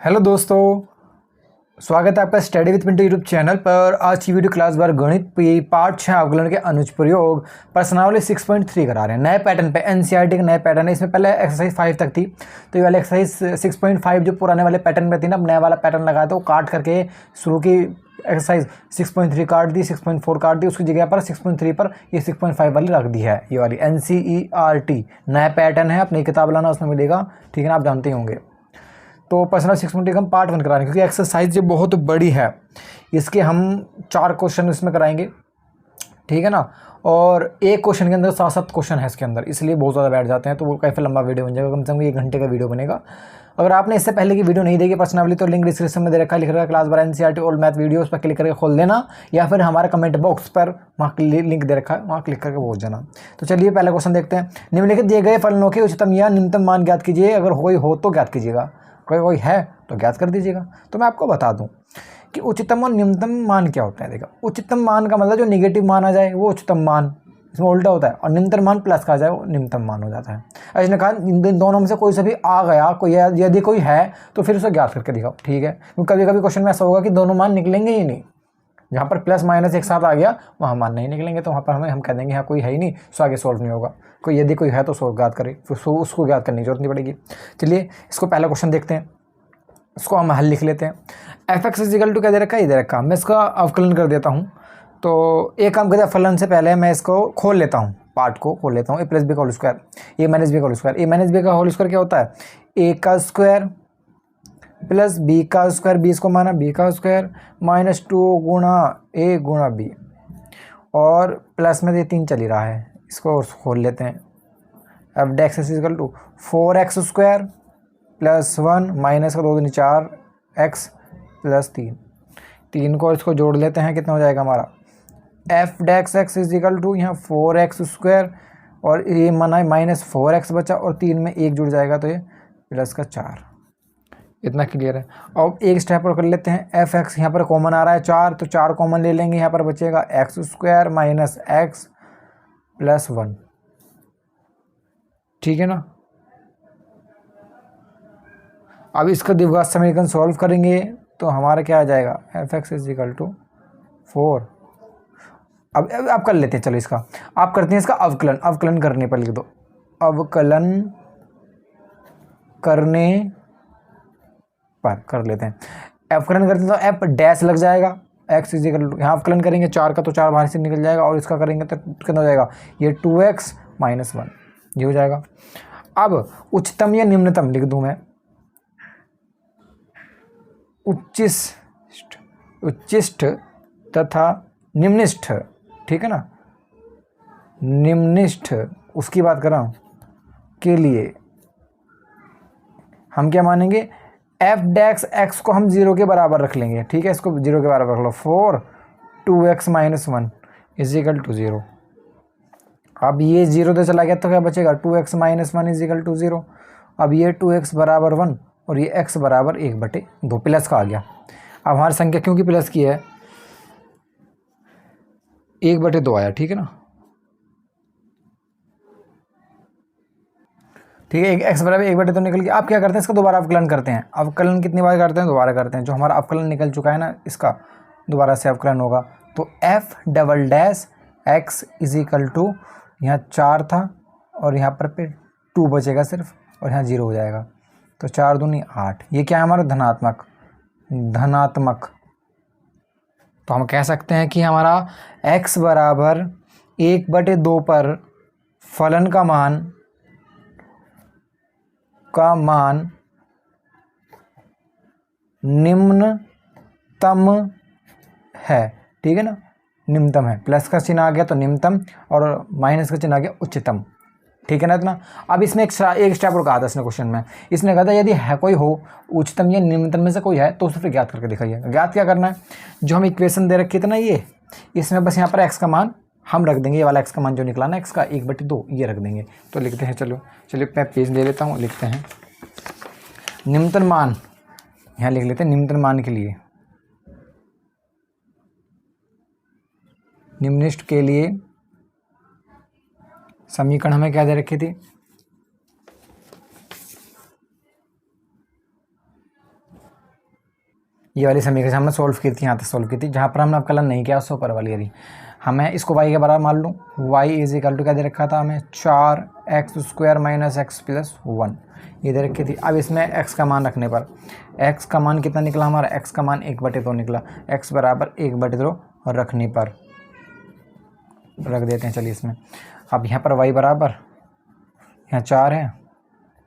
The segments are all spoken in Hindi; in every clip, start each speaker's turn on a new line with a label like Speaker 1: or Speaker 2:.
Speaker 1: हेलो दोस्तों, स्वागत है आपका study with Pintu YouTube channel पर। आज की वीडियो क्लास बार गणित पार्ट 6 अवकलन के अनुज प्रयोग प्रश्नावली 6.3 करा रहे हैं। नए पैटर्न पे एनसीईआरटी के नए पैटर्न है। इसमें पहले एक्सरसाइज 5 तक थी, तो ये वाले एक्सरसाइज 6.5 जो पुराने वाले पैटर्न में थी ना, अब नया वाला पैटर्न लगाया था, वो काट करके शुरू की एक्सरसाइज 6.3 काट दी, 6.4 काट दी, उसकी जगह पर 6.3 पर ये 6.5 वाली रख दी है। ये वाली एनसीईआरटी नया पैटर्न है, अपनी किताब लाना, उसमें मिलेगा, ठीक है ना, आप जानते ही होंगे। तो पर्सनल 6.3 हम पार्ट 1 करा रहे हैं क्योंकि एक्सरसाइज ये बहुत बड़ी है। इसके हम 4 क्वेश्चन इसमें कराएंगे, ठीक है ना, और एक क्वेश्चन के अंदर 7 क्वेश्चन है इसके अंदर, इसलिए बहुत ज़्यादा बैठ जाते हैं, तो वो काफ़ी लंबा वीडियो बन जाएगा, कम से कम 1 घंटे का वीडियो बनेगा। अगर आपने इससे पहले की वीडियो नहीं देखी पर्सनली, तो लिंक डिस्क्रिप्शन में दे रखा है, लिख रखा है क्लास बार एनसीईआरटी ओल्ड मैथ वीडियो, उस पर क्लिक करके खोल देना, या फिर हमारे कमेंट बॉक्स पर वहाँ लिंक दे रखा है, वहाँ क्लिक करके पहुँच जाना। तो चलिए पहला क्वेश्चन देखते हैं। निम्नलिखित दिए गए फलनों के उच्चतम या निम्नतम मान ज्ञात कीजिए। अगर कोई हो तो ज्ञात कीजिएगा, कोई है तो ज्ञात कर दीजिएगा। तो मैं आपको बता दूं कि उच्चतम और निम्नतम मान क्या होता है। देखो, उच्चतम मान का मतलब जो नेगेटिव मान आ जाए वो उच्चतम मान, इसमें उल्टा होता है, और निम्नतम मान प्लस का आ जाए वो निम्नतम मान हो जाता है। इसने कहा इन दोनों में से कोई सा भी आ गया, कोई यदि कोई है तो फिर उसे ज्ञात करके दिखाओ, ठीक है। क्योंकि कभी कभी क्वेश्चन में ऐसा होगा कि दोनों मान निकलेंगे ही नहीं, जहाँ पर प्लस माइनस एक साथ आ गया वहाँ मान नहीं निकलेंगे, तो वहाँ पर हम कह देंगे हाँ कोई है ही नहीं, सो आगे सोल्व नहीं होगा। कोई यदि कोई है तो सोल्व ज्ञात करे, फिर उसको ज्ञात करने की जरूरत नहीं पड़ेगी। चलिए इसको पहला क्वेश्चन देखते हैं, इसको हम हल लिख लेते हैं। एफ एक्स इजिकल टू क्या दे रखा है, ये दे रखा है। मैं इसका अवकलन कर देता हूँ। तो एक काम करते हैं, फलन से पहले मैं इसको खोल लेता हूँ, पार्ट को खोल लेता हूँ। ए प्लस बी का होल स्क्वायर, ए माइनस बी का होल स्क्वायर। ए माइनस बी का होल स्क्वायर क्या होता है, ए का स्क्वायर प्लस बी का स्क्वायर, बी इसको माना बी का स्क्वायर, माइनस 2 गुणा ए गुणा बी, और प्लस में ये 3 चल ही रहा है, इसको खोल लेते हैं। F d x equal to 4x square plus 1 minus का 2 दूनी 4 x प्लस 3 को इसको जोड़ लेते हैं, कितना हो जाएगा हमारा f dash x equal to यहाँ 4x स्क्वायर, और ये माना है माइनस 4x बचा, और 3 में 1 जुड़ जाएगा तो ये प्लस का 4। इतना क्लियर है। अब एक स्टेप और कर लेते हैं। एफ एक्स यहाँ पर कॉमन आ रहा है 4, तो 4 कॉमन ले लेंगे, यहाँ पर बचेगा x square minus x plus 1, ठीक है ना। अब इसका द्विघात समीकरण सॉल्व करेंगे तो हमारा क्या आ जाएगा, f x is equal to 4। अब आप कर लेते हैं, चलो इसका आप करते हैं इसका अवकलन। अवकलन करने पर लिख दो, अवकलन करने पर कर लेते हैं। अवकलन करते हैं तो एफ डैश लग जाएगा, एक्स इज इक्वल टू, यहाँ अवकलन करेंगे 4 का तो 4 बाहर से निकल जाएगा, और इसका करेंगे तो कितना हो जाएगा, ये 2x माइनस 1, ये हो जाएगा। अब उच्चतम या निम्नतम लिख दूँ मैं, उच्चिष्ट तथा निम्निष्ठ, ठीक है ना, निम्निष्ठ उसकी बात कर रहा हूँ, के लिए हम क्या मानेंगे, एफ डेक्स एक्स को हम 0 के बराबर रख लेंगे, ठीक है, इसको 0 के बराबर रख लो। 4 2x minus 1 is equal to 0। अब ये 0 तो चला गया तो क्या बचेगा, 2x minus 1 is equal to 0। अब ये 2x बराबर 1 और ये x बराबर 1/2, प्लस का आ गया। अब हमारी संख्या क्योंकि प्लस की है 1/2 आया, ठीक है ना, ठीक है। x बराबर 1/2 निकल गया। आप क्या करते हैं, इसका दोबारा अवकलन करते हैं। अवकलन कितनी बार करते हैं, दोबारा करते हैं। जो हमारा अवकलन निकल चुका है ना, इसका दोबारा से अवकलन होगा, तो f double dash x is equal to, यहाँ 4 था और यहाँ पर 2 बचेगा सिर्फ, और यहाँ 0 हो जाएगा, तो 4 दूनी 8। ये क्या है हमारा धनात्मक। तो हम कह सकते हैं कि हमारा x बराबर 1/2 पर फलन का मान निम्नतम है, ठीक है ना, निम्नतम है। प्लस का चिन्ह आ गया तो निम्नतम, और माइनस का चिन्ह आ गया उच्चतम, ठीक है ना इतना। अब इसमें एक स्टेप और कहा था इसने क्वेश्चन में, इसने कहा था यदि है कोई हो उच्चतम या निम्नतम में से कोई है तो उसे फिर ज्ञात करके दिखाइए। ज्ञात क्या करना है, जो हम इक्वेशन दे रखी थी ना, ये इसमें बस यहाँ पर x का मान हम रख देंगे, ये वाला x का मान जो निकला ना, x का 1/2 ये रख देंगे। तो लिखते हैं, चलिए मैं पेज ले लेता हूँ, लिखते हैं निम्नतम मान, यहाँ लिख लेते हैं निम्नतम मान के लिए, निम्निष्ठ के लिए समीकरण हमें क्या दे रखी थी, ये वाली समीकरण हमने सोल्व की थी, यहाँ तक सोल्व की थी। जहाँ पर हमने अवकलन नहीं किया उससे ऊपर वाली यदि हमें इसको y के बराबर मान लूँ, y इज इक्वल टू क्या दे रखा था हमें 4x² माइनस एक्स प्लस 1 ये दे रखी थी। अब इसमें x का मान रखने पर x का मान कितना निकला हमारा, x का मान 1/2 निकला। x बराबर 1/2 रखने पर रख देते हैं। चलिए इसमें अब यहाँ पर y बराबर यहाँ 4 है,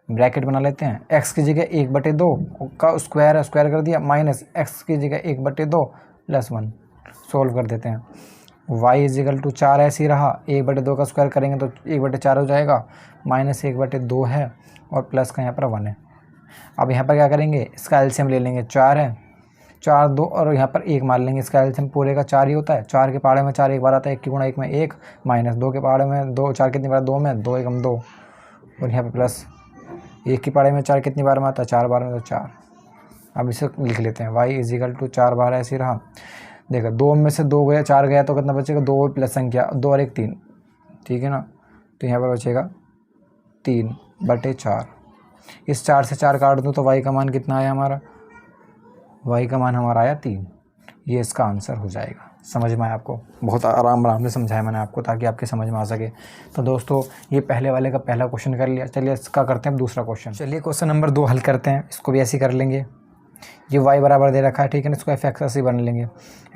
Speaker 1: ब्रैकेट बना लेते हैं। x की जगह 1/2 का स्क्वायर है, स्क्वायर कर दिया, माइनस x की जगह 1/2 प्लस 1 सोल्व कर देते हैं। y इज इक्वल टू 4 ऐसे ही रहा, 1/2 का स्क्वायर करेंगे तो 1/4 हो जाएगा, माइनस 1/2 है और प्लस का यहाँ पर 1 है। अब यहाँ पर क्या करेंगे, इसका एलसीएम ले लेंगे, 4 है, 4 2 और यहाँ पर 1 मान लेंगे। इसका एलसीएम पूरे का 4 ही होता है। 4 के पहाड़े में 4 एक बार आता है, 1 की गुणा 1 में 1, माइनस 2 के पहाड़े में 2, 4 कितनी बार 2 में 2 1 2 और यहाँ पर प्लस 1 की पहाड़े में 4 कितनी बार में आता है, 4 बार में तो 4। अब इसे लिख लेते हैं, y इज इक्वल टू 4 बार ऐसे रहा। देखो 2 में से 2 गया, 4 गया तो कितना बचेगा, 2 प्लस संख्या 2 और 1 3, ठीक है ना। तो यहाँ पर बचेगा 3/4। इस 4 से 4 काट दूँ तो y का मान कितना आया हमारा, y का मान हमारा आया 3। ये इसका आंसर हो जाएगा। समझ में आया आपको, बहुत आराम से समझाया मैंने आपको ताकि आपके समझ में आ सके। तो दोस्तों ये पहले वाले का पहला क्वेश्चन कर लिया। चलिए इसका करते हैं दूसरा क्वेश्चन। चलिए क्वेश्चन नंबर 2 हल करते हैं। इसको भी ऐसे ही कर लेंगे। ये y बराबर दे रखा है, ठीक है ना, इसको f(x) ऐसे बन लेंगे।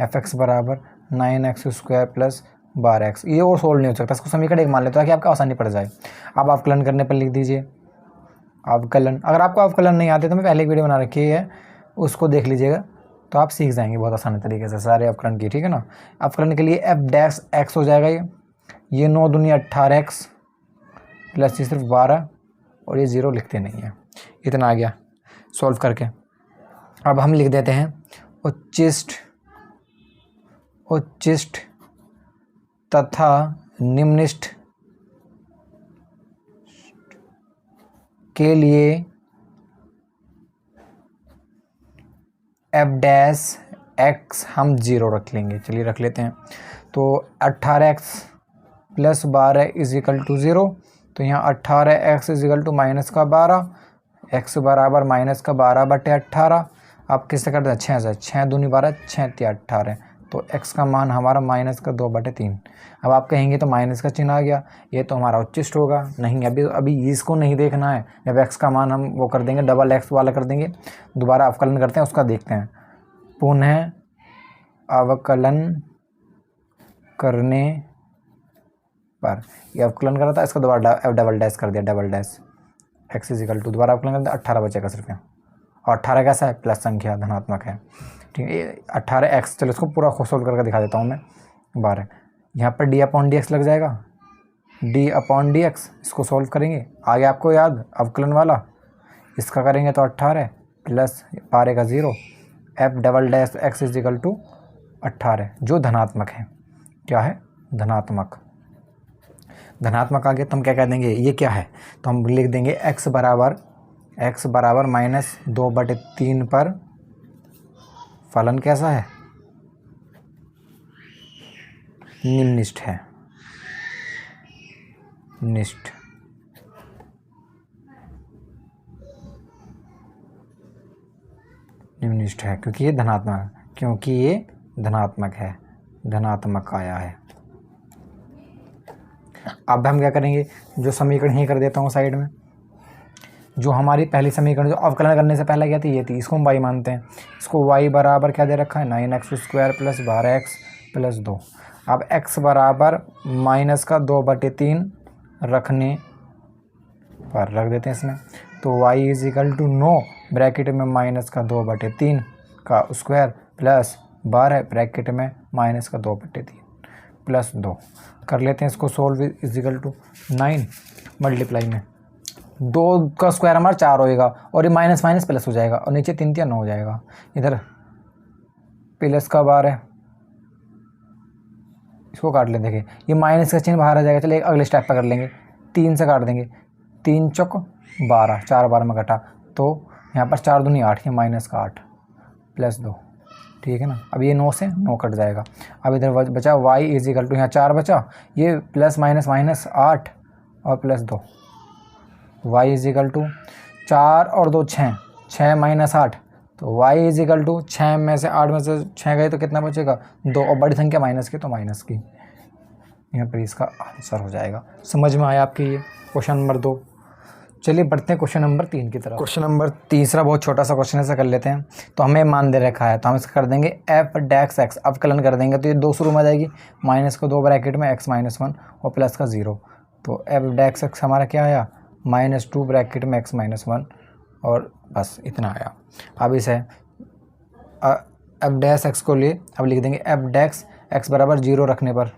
Speaker 1: f(x) बराबर 9x² प्लस 12x। ये और सोल्व नहीं हो सकता, इसको समीकरण 1 मान लेते हैं ताकि आपको आसानी पड़ जाए। अब अवकलन करने पर लिख दीजिए अवकलन। अगर आपको अवकलन नहीं आते तो मैं पहले एक वीडियो बना रखी है, उसको देख लीजिएगा तो आप सीख जाएंगे बहुत आसानी तरीके से सारे अवकलन की, ठीक है ना। अवकलन के लिए f' हो जाएगा, ये 9 दूनी 18x प्लस ये सिर्फ 12 और ये 0 लिखते नहीं है। इतना आ गया सॉल्व करके। अब हम लिख देते हैं उच्चिष्ट तथा निम्निष्ट के लिए f' हम 0 रख लेंगे। चलिए रख लेते हैं। तो 18x plus 12 is equal to 0। तो यहाँ 18x is equal to minus का 12, x बराबर माइनस का 12/18। आप किससे करते हैं, 6 से, 6 दूनी 12, 6 3 18। तो x का मान हमारा माइनस का 2/3। अब आप कहेंगे तो माइनस का चिन्ह आ गया, ये तो हमारा उच्चिष्ट होगा। नहीं, अभी इसको नहीं देखना है। जब x का मान हम वो कर देंगे, डबल x वाला कर देंगे, दोबारा अवकलन करते हैं, उसका देखते हैं। पुनः अवकलन करने पर ये अवकलन करा था, इसका दोबारा डबल डैश कर दिया, double dash x is equal to, दोबारा अवकलन करते हैं, 18 बचेगा सिर्फ यहाँ। और 18 कैसा है, प्लस संख्या, धनात्मक है, ठीक है। 18x, चलो इसको पूरा सोल्व करके दिखा देता हूँ मैं। 12 यहाँ पर d/dx लग जाएगा, d/dx। इसको सोल्व करेंगे, आगे आपको याद अवकलन वाला, इसका करेंगे तो 18 प्लस 12 का 0, f'(x) इज इक्वल टू 18 जो धनात्मक है। क्या है, धनात्मक। धनात्मक आगे तो हम क्या कह देंगे, ये क्या है, तो हम लिख देंगे x बराबर माइनस 2/3 पर फलन कैसा है, निम्निष्ठ है, निष्ठ। निम्निष्ठ है क्योंकि ये धनात्मक है, धनात्मक आया है। अब हम क्या करेंगे, जो समीकरण ही कर देता हूँ साइड में। जो हमारी पहली समीकरण जो अवकलन करने से पहले क्या थी, ये थी, इसको हम y मानते हैं। इसको y बराबर क्या दे रखा है, 9x² प्लस 12x प्लस 2। अब x बराबर माइनस का 2/3 रखने पर रख देते हैं इसमें। तो y is equal to 9 bracket में माइनस का 2/3 का स्क्वायर प्लस 12 ब्रैकेट में माइनस का 2/3 प्लस 2 कर लेते हैं। इसको solve is equal to 9 multiply में 2 का स्क्वायर हमारा 4 होएगा और ये माइनस माइनस प्लस हो जाएगा और नीचे 3 9 हो जाएगा। इधर प्लस का 12, इसको काट लें। देखिए ये माइनस का चिन्ह बाहर आ जाएगा। चलिए अगले स्टेप पर कर लेंगे, 3 से काट देंगे, 3 चौक 12, 4 12 में कटा, तो यहाँ पर 4 दूनी 8, ये माइनस का 8 प्लस 2, ठीक है ना। अब ये 9 से 9 कट जाएगा। अब इधर बचा y इज इक्वल टू, यहाँ 4 बचा, ये प्लस माइनस माइनस 8 और plus 2, y is equal to 4 और 2 6, 6 माइनस 8 तो y इज इक्वल टू 6 में से 8 में से 6 गए तो कितना बचेगा 2, और बड़ी संख्या माइनस की तो माइनस की, यहाँ पर इसका आंसर हो जाएगा। समझ में आया आपके ये क्वेश्चन नंबर 2। चलिए बढ़ते हैं क्वेश्चन नंबर 3 की तरफ। क्वेश्चन नंबर तीसरा बहुत छोटा सा क्वेश्चन ऐसा कर लेते हैं। तो हमें मान दे रखा है तो हम इसका कर देंगे एफ डैक्स एक्स, अवकलन कर देंगे तो ये 2 शुरू में आ जाएगी, माइनस को 2 ब्रैकेट में x माइनस 1 और प्लस का 0। तो एफ डैक्स एक्स हमारा क्या आया -2 ब्रैकेट में x माइनस 1 और बस इतना आया। अब इसे एफ डैश एक्स को लिए अब लिख देंगे एफ डैक्स एक्स बराबर 0 रखने पर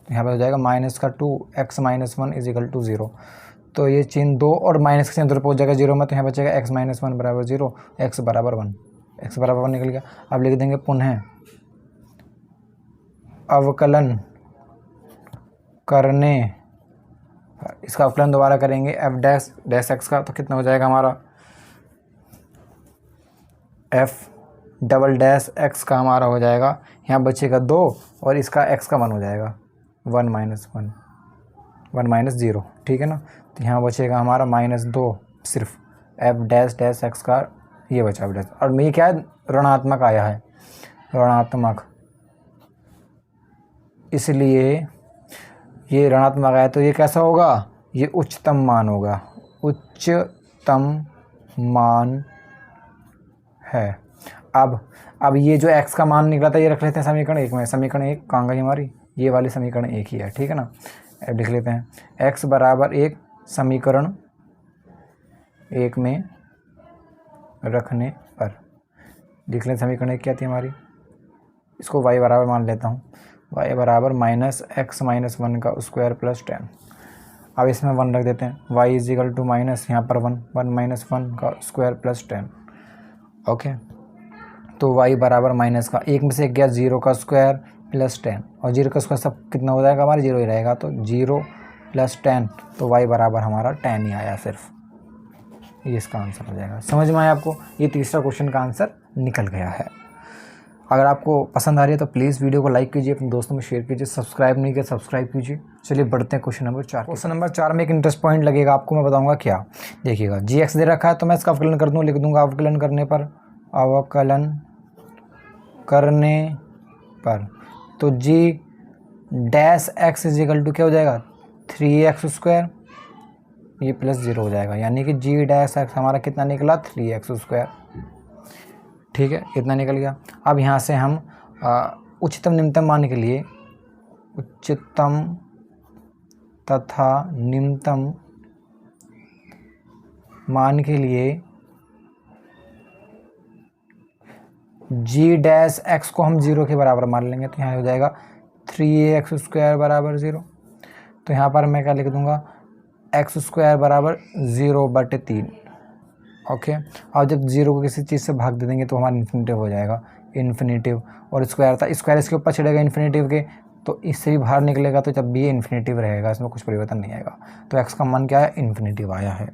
Speaker 1: यहाँ पर हो जाएगा -2 x minus 1 is equal to 0। तो ये चिन्ह 2 और माइनस के चिन्ह दूर पहुँच जाएगा 0 में, तो यहाँ बचेगा x माइनस 1 बराबर 0, x बराबर 1, x बराबर 1 निकल गया। अब लिख देंगे पुनः अवकलन करने, इसका अवकलन दोबारा करेंगे एफ डैश एक्स का, तो कितना हो जाएगा हमारा एफ डबल डैश एक्स का हमारा हो जाएगा, यहाँ बचेगा 2 और इसका x का 1 हो जाएगा 1 माइनस 0, ठीक है ना। तो यहाँ बचेगा हमारा -2 सिर्फ एफ डैश डैश एक्स का, ये बचा एफ डैश, और ये क्या है ऋणात्मक आया है, ऋणात्मक, इसलिए ये ऋणात्मक आया तो ये कैसा होगा, ये उच्चतम मान होगा, उच्चतम मान है। अब ये जो x का मान निकला था ये रख लेते हैं समीकरण 1 में, समीकरण 1 कहाँ गई हमारी, ये वाली समीकरण 1 ही है, ठीक है ना। अब लिख लेते हैं x बराबर 1 समीकरण 1 में रखने पर, लिख लें समीकरण 1 क्या थी हमारी, इसको y बराबर मान लेता हूँ, y बराबर -x माइनस 1 का स्क्वायर प्लस 10। अब इसमें 1 रख देते हैं, y is equal to minus यहाँ पर 1 माइनस 1 का स्क्वायर प्लस 10। ओके, तो y बराबर माइनस का 1 में से गया 0 का स्क्वायर प्लस 10, और 0 का स्क्वायर सब कितना हो जाएगा हमारा 0 ही रहेगा, तो 0 प्लस 10, तो y बराबर हमारा 10 ही आया सिर्फ, ये इसका आंसर हो जाएगा। समझ में आया आपको, ये तीसरा क्वेश्चन का आंसर निकल गया है। अगर आपको पसंद आ रही है तो प्लीज़ वीडियो को लाइक कीजिए, अपने दोस्तों में शेयर कीजिए, सब्सक्राइब नहीं किया सब्सक्राइब कीजिए। चलिए बढ़ते हैं क्वेश्चन नंबर 4। क्वेश्चन नंबर 4 में एक इंटरेस्ट पॉइंट लगेगा आपको, मैं बताऊंगा क्या। देखिएगा gx दे रखा है तो मैं इसका अवकलन कर दूँ, लिख दूंगा अवकलन करने पर, अवकलन करने पर तो g dash x is equal to क्या हो जाएगा 3x स्क्वायर, ये प्लस 0 हो जाएगा, यानी कि g डैश एक्स हमारा कितना निकला 3x स्क्वायर, ठीक है, इतना निकल गया। अब यहाँ से हम उच्चतम निम्नतम मान के लिए, उच्चतम तथा निम्नतम मान के लिए g डैश एक्स को हम 0 के बराबर मान लेंगे, तो यहाँ हो जाएगा 3x स्क्वायर बराबर 0। तो यहाँ पर मैं क्या लिख दूँगा x स्क्वायर बराबर 0/3। ओके, और जब 0 को किसी चीज़ से भाग दे देंगे तो हमारा इन्फिनेटिव हो जाएगा, इन्फिनेटिव, और स्क्वायर था, स्क्वायर इसके ऊपर चढ़ेगा इन्फिनेटिव के, तो इससे भी बाहर निकलेगा, तो जब भी ये इन्फिनेटिव रहेगा इसमें कुछ परिवर्तन नहीं आएगा। तो x का मान क्या है इन्फिनेटिव आया है।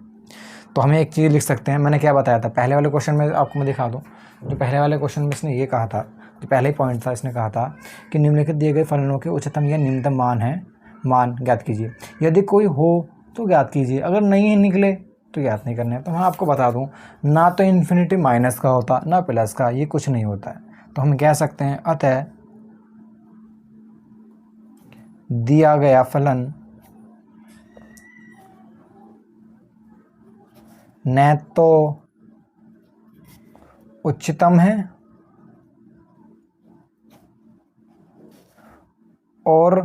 Speaker 1: तो हमें एक चीज़ लिख सकते हैं, मैंने क्या बताया था पहले वाले क्वेश्चन में, आपको मैं दिखा दूँ। जो पहले वाले क्वेश्चन में इसने ये कहा था, जो पहले ही पॉइंट था, इसने कहा था कि निम्नलिखित दिए गए फलनों के उच्चतम या निम्नतम मान ज्ञात कीजिए, यदि कोई हो तो ज्ञात कीजिए, अगर नहीं निकले तो ज्ञात नहीं करना है। तो मैं आपको बता दूं, ना तो इन्फिनिटी माइनस का होता ना प्लस का, ये कुछ नहीं होता है। तो हम कह सकते हैं अतः दिया गया फलन न तो उच्चतम है और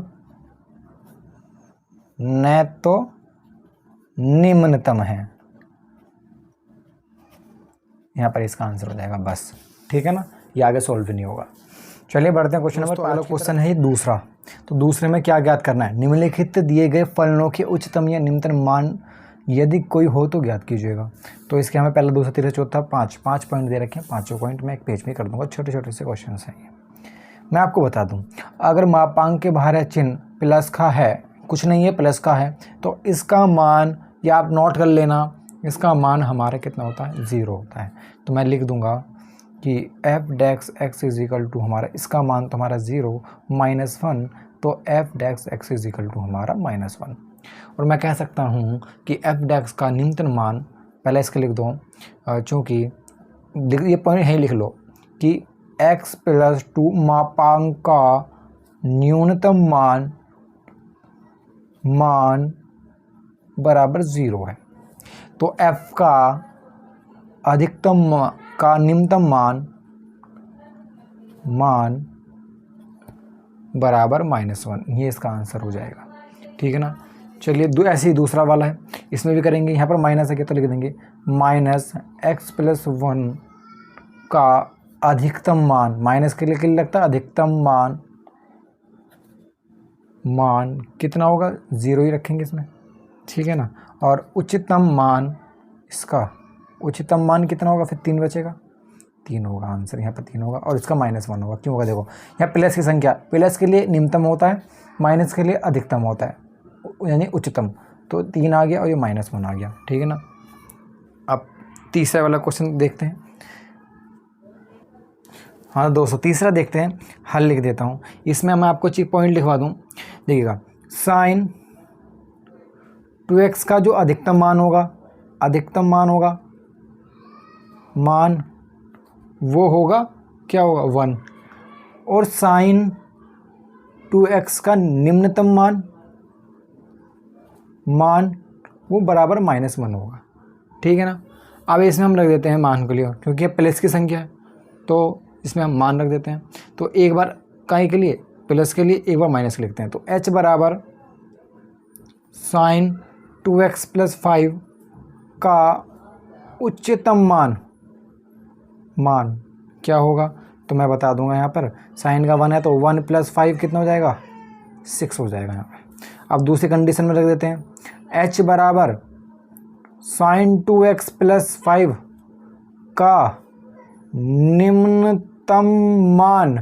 Speaker 1: न तो निम्नतम है, यहाँ पर इसका आंसर हो जाएगा बस, ठीक है ना, ये आगे सॉल्व नहीं होगा। चलिए बढ़ते हैं क्वेश्चन नंबर 5। क्वेश्चन है दूसरा। तो दूसरे में क्या ज्ञात करना है, निम्नलिखित दिए गए फलनों के उच्चतम या निम्नतम मान यदि कोई हो तो ज्ञात कीजिएगा। तो इसके हमें पहला दूसरा तीसरा चौथा 5 पॉइंट दे रखे हैं, 5 पॉइंट मैं एक पेज में कर दूंगा, छोटे छोटे से क्वेश्चन हैं ये। मैं आपको बता दूं, अगर मापांक के बाहर चिन्ह प्लस का है, कुछ नहीं है प्लस का है, तो इसका मान, या आप नोट कर लेना, इसका मान हमारा कितना होता है 0 होता है। तो मैं लिख दूंगा कि f dash x is equal to हमारा, इसका मान तो हमारा 0 -1, तो f dash x is equal to हमारा -1। और मैं कह सकता हूँ कि एफ डैक्स का निम्नतम मान, पहले इसके लिख दो, चूँकि ये पॉइंट यहीं लिख लो कि x प्लस 2 मापांक का न्यूनतम मान बराबर 0 है। तो f का अधिकतम का निम्नतम मान बराबर -1, ये इसका आंसर हो जाएगा। ठीक है ना। चलिए ऐसे ही दूसरा वाला है, इसमें भी करेंगे। यहाँ पर माइनस है क्या, तो लिख देंगे -x प्लस 1 का अधिकतम माइनस के लिए लगता है अधिकतम मान कितना होगा, 0 ही रखेंगे इसमें। ठीक है ना। और उच्चतम मान, इसका उच्चतम मान कितना होगा, फिर 3 बचेगा, 3 होगा आंसर, यहाँ पर 3 होगा। और इसका -1 होगा। क्यों होगा, देखो यहाँ प्लस की संख्या, प्लस के लिए निम्नतम होता है, माइनस के लिए अधिकतम होता है, यानी उच्चतम। तो 3 आ गया और ये -1 आ गया। ठीक है ना। अब तीसरा वाला क्वेश्चन देखते हैं। हाँ दोस्तों, तीसरा देखते हैं, हल लिख देता हूँ। इसमें मैं आपको चीज पॉइंट लिखवा दूँ। देखिएगा, sin 2x का जो अधिकतम मान होगा, मान वो होगा क्या होगा, 1। और sin 2x का निम्नतम मान वो बराबर -1 होगा। ठीक है ना। अब इसमें हम रख देते हैं मान को लिए, क्योंकि ये प्लस की संख्या है तो इसमें हम मान रख देते हैं। तो एक बार काई के लिए, प्लस के लिए, एक बार माइनस के लिखते हैं। तो h बराबर sin 2x प्लस 5 का उच्चतम मान क्या होगा, तो मैं बता दूंगा। यहाँ पर साइन का 1 है तो 1 प्लस 5 कितना हो जाएगा, 6 हो जाएगा यहाँ पर। अब दूसरी कंडीशन में रख देते हैं, h बराबर sin 2x प्लस 5 का निम्नतम मान।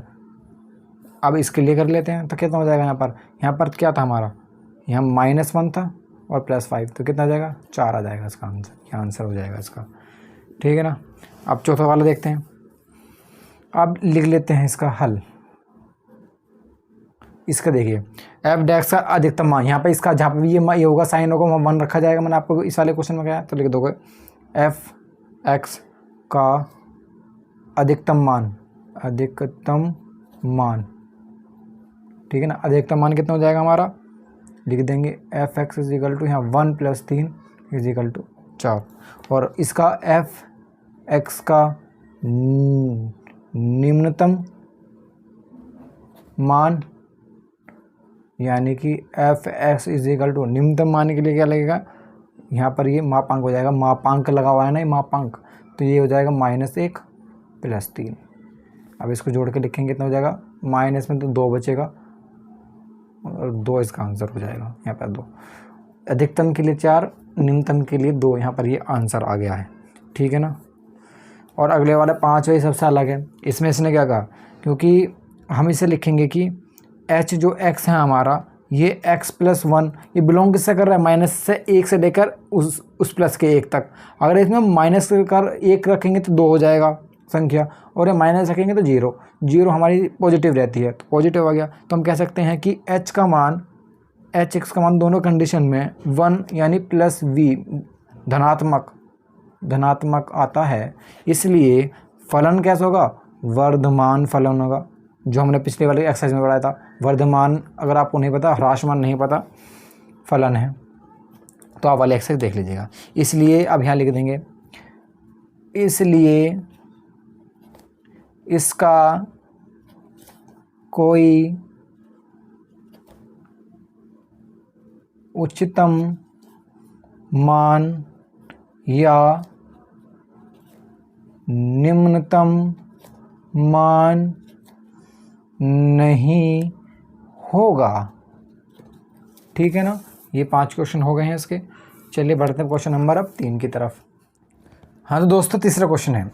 Speaker 1: अब इसके लिए कर लेते हैं, तो कितना हो जाएगा यहाँ पर क्या था हमारा, यहाँ -1 था और +5, तो कितना आ जाएगा, 4 आ जाएगा इसका आंसर। ये आंसर हो जाएगा इसका। ठीक है ना। अब चौथा वाला देखते हैं। अब लिख लेते हैं इसका हल। इसका देखिए, एफ डैक्स का अधिकतम मान, यहाँ पे इसका जहाँ पे ये होगा साइन होगा वहाँ 1 रखा जाएगा। मैंने आपको इस वाले क्वेश्चन में कहा, तो लिख दोगे एफ एक्स का अधिकतम मान। ठीक है ना। अधिकतम मान कितना हो जाएगा हमारा, लिख देंगे f x is equal to यहाँ 1 + 3 इज इक्वल टू 4। और इसका एफ एक्स का निम्नतम मान, यानी कि f x is equal to निम्नतम मान के लिए क्या लगेगा, यहाँ पर ये मापांक हो जाएगा, मापांक लगा हुआ है ना ये मापांक, तो ये हो जाएगा -1 + 3। अब इसको जोड़ के लिखेंगे कितना हो जाएगा, माइनस में तो 2 बचेगा और 2 इसका आंसर हो जाएगा। यहाँ पर 2, अधिकतम के लिए 4, निम्नतम के लिए 2, यहाँ पर ये आंसर आ गया है। ठीक है ना। और अगले वाला 5वां सबसे अलग है। इसमें इसने क्या कहा, क्योंकि हम इसे लिखेंगे कि h जो x है हमारा, ये x + 1 ये बिलोंग किससे कर रहा है, -1 से लेकर उस प्लस के 1 तक। अगर इसमें माइनस कर 1 रखेंगे तो 2 हो जाएगा संख्या, और ये माइनस रखेंगे तो 0 हमारी पॉजिटिव रहती है, तो पॉजिटिव आ गया। तो हम कह सकते हैं कि h x का मान दोनों कंडीशन में 1 यानी +v धनात्मक आता है। इसलिए फलन कैसा होगा, वर्धमान फलन होगा, जो हमने पिछले वाले एक्सरसाइज में पढ़ाया था। वर्धमान अगर आपको नहीं पता, ह्रासमान नहीं पता, फलन है, तो आप वाले एक्सरसाइज देख लीजिएगा। इसलिए अब यहाँ लिख देंगे, इसलिए इसका कोई उच्चतम मान या निम्नतम मान नहीं होगा। ठीक है ना। ये 5 क्वेश्चन हो गए हैं इसके। चलिए बढ़ते हैं क्वेश्चन नंबर अब 3 की तरफ। हाँ तो दोस्तों, तीसरा क्वेश्चन है,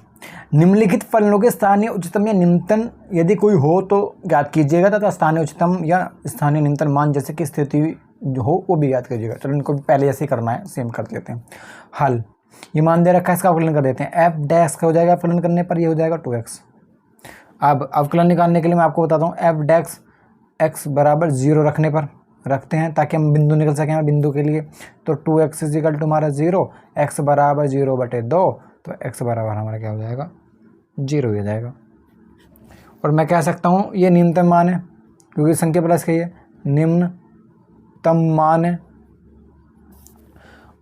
Speaker 1: निम्नलिखित फलनों के स्थानीय उच्चतम या निम्नतम यदि कोई हो तो ज्ञात कीजिएगा, तथा स्थानीय उच्चतम या स्थानीय निम्नतम मान जैसे कि स्थिति जो हो वो भी ज्ञात कीजिएगा। चलो इनको पहले जैसे ही करना है सेम कर लेते हैं। हल, ये मान दे रखा है, इसका अवकलन कर देते हैं। एफ डैश का हो जाएगा अवकलन करने पर, ये हो जाएगा 2x। अब अवकलन निकालने के लिए मैं आपको बताता हूँ, एफ डैश x बराबर 0 रखने पर रखते हैं ताकि हम बिंदु निकल सकें हम बिंदु के लिए। तो 2x इज इक्वल टू हमारा 0, x बराबर 0/2, तो x बराबर हमारा क्या हो जाएगा 0 ही हो जाएगा। और मैं कह सकता हूँ ये निम्नतम मान है, क्योंकि संख्या प्लस की है, निम्नतम मान है,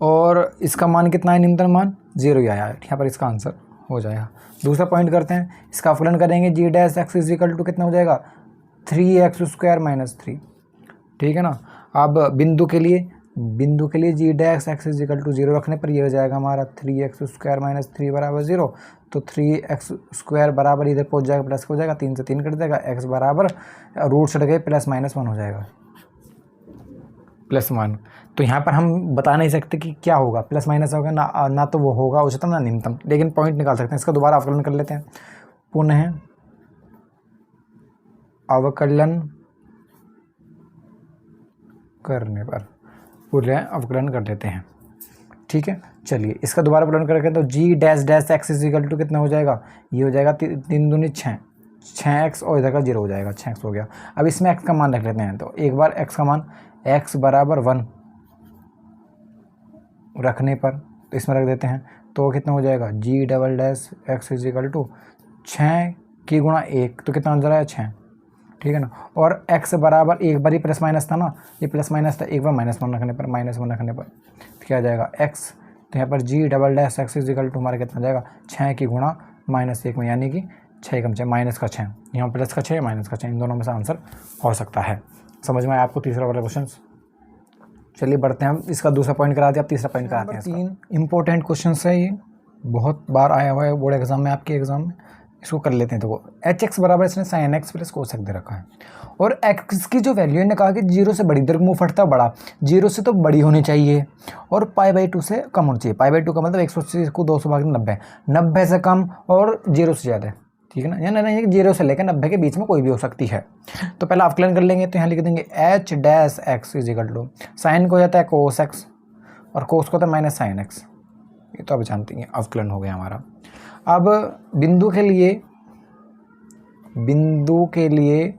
Speaker 1: और इसका मान कितना है, निम्नतम मान 0 ही आया है, यहाँ पर इसका आंसर हो जाएगा। दूसरा पॉइंट करते हैं, इसका अवकलन करेंगे, g dash x is equal to कितना हो जाएगा, 3x² माइनस 3, ठीक है ना। अब बिंदु के लिए g dash x is equal to 0 रखने पर ये हो जाएगा हमारा 3x² माइनस 3 बराबर 0। तो 3x² बराबर इधर पहुंच जाएगा, प्लस हो जाएगा, 3 से 3 कट जाएगा, x बराबर रूट से गए +-1 हो जाएगा, +1। तो यहाँ पर हम बता नहीं सकते कि क्या होगा, +- होगा ना तो वो होगा उच्चतम ना निम्नतम, लेकिन पॉइंट निकाल सकते हैं। इसका दोबारा अवकलन कर लेते हैं, पुनः अवकलन करने पर अवकलन कर लेते हैं, ठीक है। चलिए इसका दोबारा अवकलन करके तो g dash dash x is equal to कितना हो जाएगा, ये हो जाएगा 3 दूनी 6x और इधर का 0 हो जाएगा, 6x हो गया। अब इसमें x का मान रख लेते हैं, तो एक बार x का मान x बराबर 1 रखने पर तो इसमें रख देते हैं, तो कितना हो जाएगा, g double dash x is equal to 6 की गुणा 1, तो कितना आंसर आया 6, ठीक है ना। और x बराबर एक बार ही प्लस माइनस था ना, ये प्लस माइनस था, एक बार -1 रखने पर तो क्या आ जाएगा x, तो यहाँ पर g double dash x is equal to हमारा कितना आ जाएगा 6 की गुणा -1 में, यानी कि 6 कम 6 माइनस का 6, यहाँ प्लस का 6 माइनस का 6, इन दोनों में से आंसर हो सकता है। समझ में आया आपको तीसरा वाला क्वेश्चन। चलिए बढ़ते हैं, हम इसका दूसरा पॉइंट करा दिया, अब तीसरा पॉइंट कराते हैं। 3 इंपॉर्टेंट क्वेश्चन है, ये बहुत बार आया हुआ है बोर्ड एग्जाम में, आपके एग्जाम में, इसको कर लेते हैं। तो HX बराबर इसने sin x plus cos x दे रखा है, और x की जो वैल्यू ने कहा कि 0 से बड़ी, इधर मुँह फटता बड़ा, 0 से तो बड़ी होनी चाहिए और π/2 से कम होनी चाहिए। π/2 का मतलब 180 को 200 भाग 90, 90 से कम और 0 से ज़्यादा, ठीक है ना, या नहीं 0 से लेकर 90 के बीच में कोई भी हो सकती है। तो पहले अवकलन कर लेंगे, तो यहाँ लिख देंगे h dash x is equal to, sine को हो जाता है cos x और cos को होता है -sin x, ये तो अब जानते हैं, अवकलन हो गया हमारा। अब बिंदु के लिए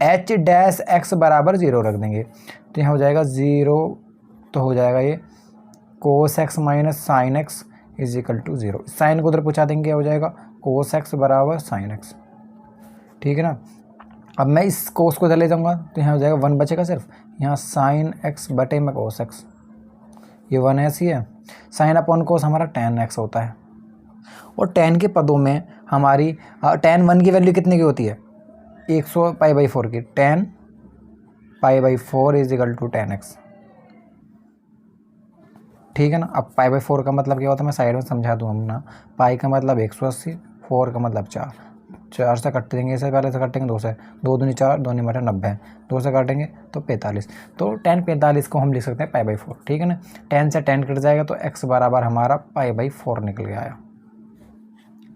Speaker 1: h डैश x बराबर 0 रख देंगे, तो यहाँ हो जाएगा 0, तो हो जाएगा ये cos x minus sin x is equal to 0। Sine को उधर पहुँचा देंगे, हो जाएगा cos x बराबर sin x, ठीक है ना। अब मैं इस cos को इधर ले जाऊँगा, तो यहाँ हो जाएगा 1 बचेगा सिर्फ, यहाँ sin x बटे में cos x, ये 1 ऐसी है, साइन अपॉन कोस हमारा tan x होता है, और tan के पदों में हमारी tan 1 की वैल्यू कितने की होती है, 100 π/4 की, tan π/4 is equal to tan x, ठीक है ना। अब π/4 का मतलब क्या होता है, मैं साइड में समझा दूँ हम ना, पाई का मतलब 180, 4 का मतलब 4 से कट देंगे, इससे पहले से कटेंगे 2 से, 2 दूनी 4, 2 बटे 90, 2 से काटेंगे तो 45, तो tan 45 को हम लिख सकते हैं π/4, ठीक है ना। tan से tan कट जाएगा, तो x बराबर हमारा π/4 निकल गया आया,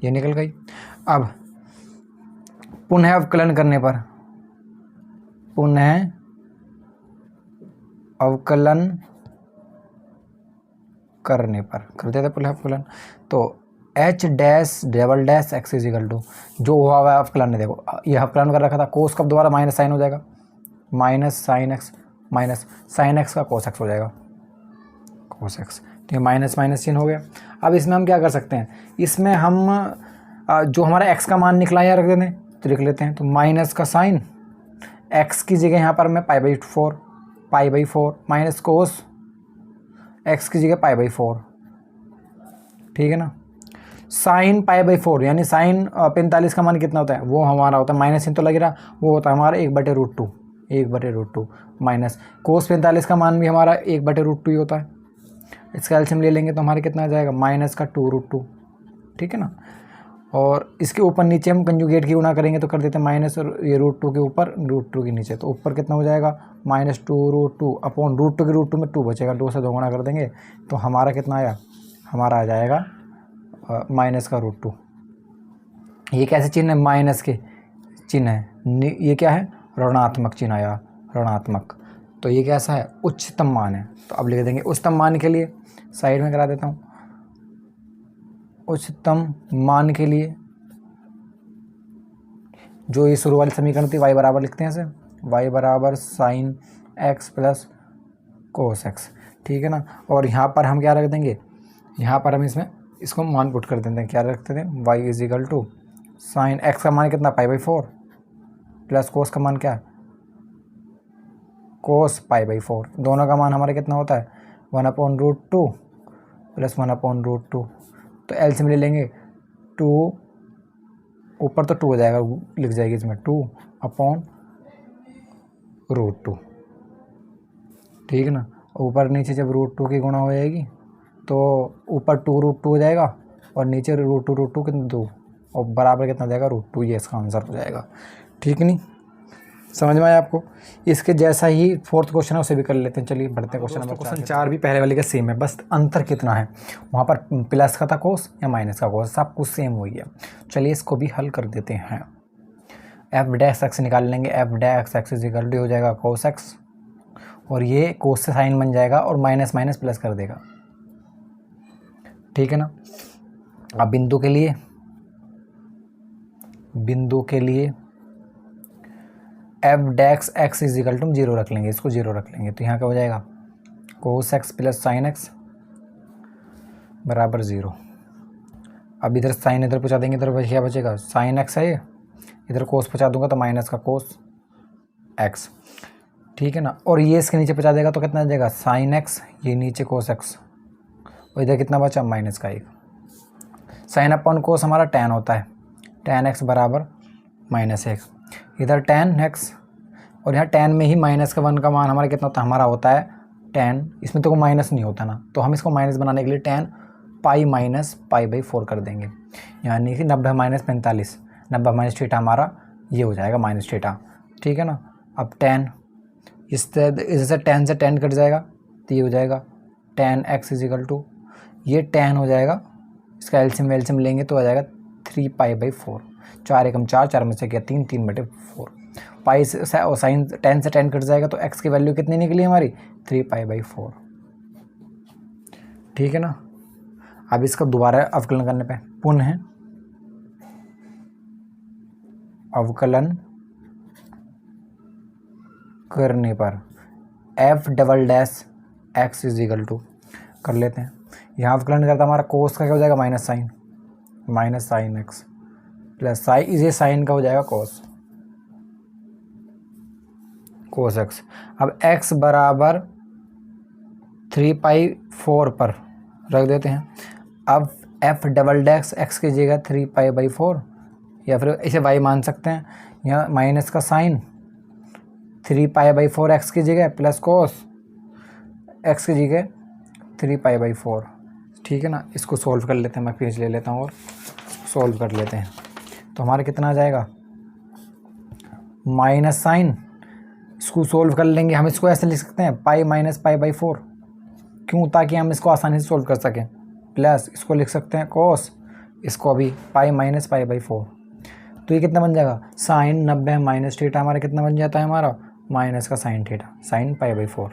Speaker 1: ये निकल गई। अब पुनः अवकलन करने पर, पुनः अवकलन करने पर कर देते पुनः अवकलन, तो h dash double dash x is equal to, जो हुआ हुआ है अवकलन ने, देखो ये अवकलन कर रखा था, कोस का दोबारा माइनस साइन हो जाएगा, minus sine x minus sine x का कोस एक्स हो जाएगा, कोस एक्स, तो ये माइनस माइनस चिन्ह हो गया। अब इसमें हम क्या कर सकते हैं, इसमें हम जो हमारा x का मान निकला है रख देते हैं, तो लिख लेते हैं, तो माइनस का साइन x की जगह यहाँ पर मैं π/4 माइनस कोस x की जगह π/4, ठीक है ना। साइन π/4 यानी साइन 45 का मान कितना होता है, वो हमारा होता है, माइनस चिन्ह तो लग रहा, वो होता है हमारा 1/√2 माइनस कोस 45 का मान भी हमारा 1/√2 ही होता है। इसका एलसीएम ले लेंगे तो हमारे कितना आ जाएगा, माइनस का 2√2, ठीक है ना। और इसके ऊपर नीचे हम कंजुगेट की गुणा करेंगे, तो कर देते हैं माइनस, और ये √2 के ऊपर √2 के नीचे, तो ऊपर कितना हो जाएगा, -2√2 अपॉन √2 के √2 में 2 बचेगा, 2 से 2 गुणा कर देंगे, तो हमारा कितना आया, हमारा आ जाएगा माइनस का √2। ये कैसे चिन्ह है, माइनस के चिन्ह है, ये क्या है, ऋणात्मक चिन्ह आया, ऋणात्मक, तो ये कैसा है, उच्चतम मान है। तो अब लिख देंगे उच्चतम मान के लिए, साइड में करा देता हूँ, उच्चतम मान के लिए जो ये शुरू वाली समीकरण थी, y बराबर लिखते हैं इसे, y बराबर sine x plus cos x, ठीक है ना। और यहाँ पर हम क्या रख देंगे, यहाँ पर हम इसमें इसको मान पुट कर देते हैं, क्या रखते थे, y is equal to sine x का मान कितना π/4 प्लस कोस का मान क्या है कोस π/4। दोनों का मान हमारा कितना होता है 1/√2 प्लस 1/√2। तो एलसीएम ले लेंगे 2 ऊपर तो 2 हो जाएगा, लिख जाएगी इसमें 2/√2, ठीक है ना। ऊपर नीचे जब √2 की गुणा हो जाएगी तो ऊपर 2√2 हो जाएगा और नीचे √2 कितना 2 और बराबर कितना जाएगा √2। ये इसका आंसर हो जाएगा, ठीक है नहीं, समझ में आया आपको। इसके जैसा ही फोर्थ क्वेश्चन है उसे भी कर लेते हैं। चलिए बढ़ते हैं क्वेश्चन नंबर 4 भी पहले वाले का सेम है, बस अंतर कितना है, वहाँ पर प्लस का था कोस या माइनस का कोस, सब कुछ सेम हुई है। चलिए इसको भी हल कर देते हैं। एफ डैश एक्स निकाल लेंगे, f dash x is equal to हो जाएगा कोस एक्स और ये कोस से साइन बन जाएगा और माइनस माइनस प्लस कर देगा, ठीक है ना। अब बिंदु के लिए f dash x is equal to 0 रख लेंगे, इसको 0 रख लेंगे तो यहाँ क्या हो जाएगा cos x plus sine x बराबर 0। अब इधर साइन इधर पहुँचा देंगे, इधर क्या बचेगा साइन एक्स है, इधर कोस पहुँचा दूंगा तो माइनस का कोस एक्स, ठीक है ना। और ये इसके नीचे पहुँचा देगा तो कितना आ जाएगा साइन एक्स, ये नीचे कोस एक्स और इधर कितना बचा माइनस का 1। साइन अपॉन कोस हमारा tan होता है, tan x बराबर -1, इधर tan x और यहाँ tan में ही माइनस का 1 का मान हमारा कितना होता है, हमारा होता है tan, इसमें तो कोई माइनस नहीं होता ना, तो हम इसको माइनस बनाने के लिए tan π-π/4 कर देंगे, यानी कि 90 - 45, 90 - थीटा हमारा ये हो जाएगा -थीटा, ठीक है ना। अब tan इससे tan से tan कट जाएगा तो ये हो जाएगा tan x is equal to ये tan हो जाएगा, इसका एलसीएम लेंगे तो आ जाएगा 3π/4, 4 एकम 4, 4 में से क्या 3, 3/4, पाई से साइन tan से tan कट जाएगा तो x की वैल्यू कितनी निकली हमारी 3π/4, ठीक है ना। अब इसका दोबारा अवकलन करने पे पुनः अवकलन करने पर f double dash x is equal to कर लेते हैं। यहाँ अवकलन करता हमारा कोस का क्या हो जाएगा माइनस साइन एक्स प्लस ये साइन का हो जाएगा कोस एक्स। अब x बराबर 3π/4 पर रख देते हैं। अब एफ डबल डैश एक्स की जगह 3π/4 या फिर इसे y मान सकते हैं, यहाँ माइनस का साइन 3π/4 एक्स की जगह प्लस कोस एक्स की जगह 3π/4, ठीक है ना। इसको सॉल्व कर लेते हैं, मैं पेज ले लेता हूँ और सॉल्व कर लेते हैं। तो हमारा कितना आ जाएगा माइनस साइन, इसको सॉल्व कर लेंगे, हम इसको ऐसे लिख सकते हैं π-π/4, क्यों, ताकि हम इसको आसानी से सॉल्व कर सकें, प्लस इसको लिख सकते हैं कोस, इसको अभी π-π/4, तो ये कितना बन जाएगा साइन 90 - थीटा हमारा कितना बन जाता है हमारा माइनस का sine theta, sine π/4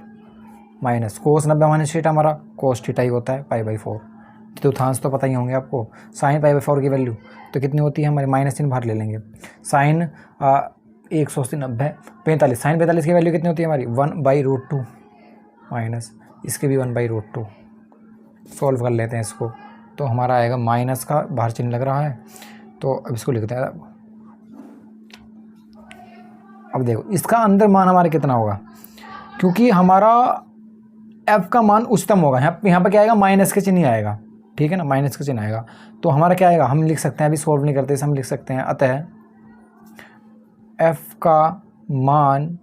Speaker 1: minus cos 90 - theta हमारा कोस थीटा ही होता है π/4। चतुर्थांश तो पता ही होंगे आपको, साइन π/4 की वैल्यू तो कितनी होती है हमारी -3 बाहर ले लेंगे, साइन 180 90 45, साइन 45 की वैल्यू कितनी होती है हमारी 1/√2 माइनस इसके भी 1/√2। सॉल्व कर लेते हैं इसको, तो हमारा आएगा माइनस का बाहर चिन्ह लग रहा है, तो अब इसको लिखते हैं। अब देखो इसका अंदर मान हमारा कितना होगा, क्योंकि हमारा f का मान उच्चतम होगा, यहाँ पर क्या आएगा माइनस के चिन्ह आएगा, ठीक है ना, माइनस का चिन्ह आएगा, तो हमारा क्या आएगा, हम लिख सकते हैं, अभी सॉल्व नहीं करते, हम लिख सकते हैं अतः f का मान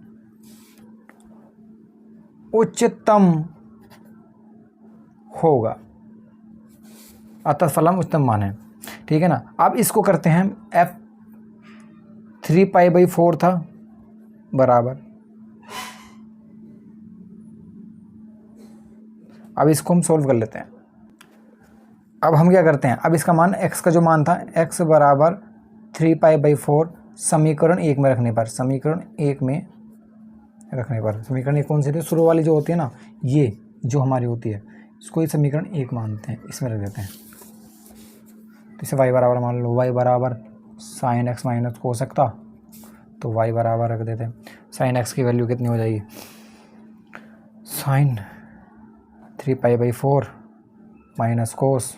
Speaker 1: उच्चतम होगा, अतः फलम उच्चतम मान है, ठीक है ना। अब इसको करते हैं, f 3π/4 था बराबर, अब इसको हम सोल्व कर लेते हैं। अब हम क्या करते हैं, अब इसका मान x का जो मान था x बराबर 3π/4 समीकरण 1 में रखने पर, समीकरण 1 कौन सी थी, शुरू वाली जो होती है ना, ये जो हमारी होती है, इसको ये समीकरण 1 मानते हैं, इसमें रख देते हैं। तो इसे y बराबर मान लो, y बराबर साइन एक्स माइनस कोस सकता, तो y बराबर रख देते हैं, साइन एक्स की वैल्यू कितनी हो जाएगी साइन 3π/4 माइनस कोस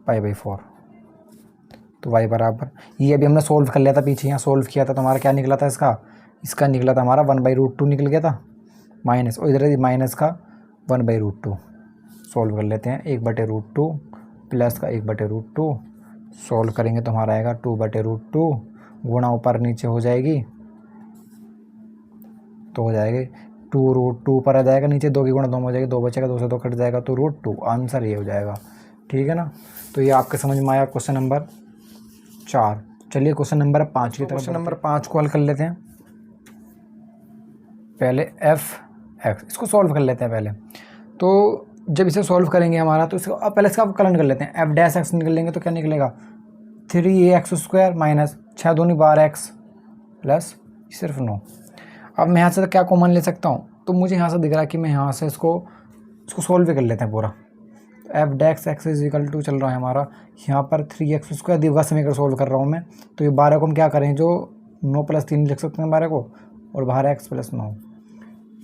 Speaker 1: π/4। तो y बराबर, ये अभी हमने सोल्व कर लिया था पीछे, यहाँ सोल्व किया था तो हमारा क्या निकला था, इसका निकला था हमारा 1/√2 निकल गया था माइनस, और इधर माइनस का 1/√2। सोल्व कर लेते हैं, 1/√2 प्लस का 1/√2 सोल्व करेंगे तो हमारा आएगा 2/√2 गुणा ऊपर नीचे हो जाएगी तो हो जाएगी 2√2 पर आ जाएगा, नीचे 2 की गुणा 2 में हो जाएगी, 2 बचेगा, 2 से 2 कट जाएगा तो √2। आंसर ये हो जाएगा। ठीक है ना, तो ये आपके समझ में आया क्वेश्चन नंबर 4। चलिए क्वेश्चन नंबर 5 की तरफ। क्वेश्चन नंबर 5 को हल कर लेते हैं। पहले f(x) इसको सॉल्व कर लेते हैं पहले। तो जब इसे सॉल्व करेंगे हमारा, तो इसको पहले इसका अवकलन कर लेते हैं। f' निकल लेंगे तो क्या निकलेगा, 3ax² माइनस 6 दूनी 12x प्लस सिर्फ 9। अब मैं यहाँ से क्या कॉमन ले सकता हूँ, तो मुझे यहाँ से दिख रहा है कि मैं यहाँ से इसको सॉल्व भी कर लेते हैं पूरा। f(x) = चल रहा है हमारा यहाँ पर 3x² द्विघात समीकरण सॉल्व कर रहा हूँ मैं। तो ये 12 को हम क्या करें, जो 9 + 3 लिख सकते हैं 12 को, और बाहर x + 9।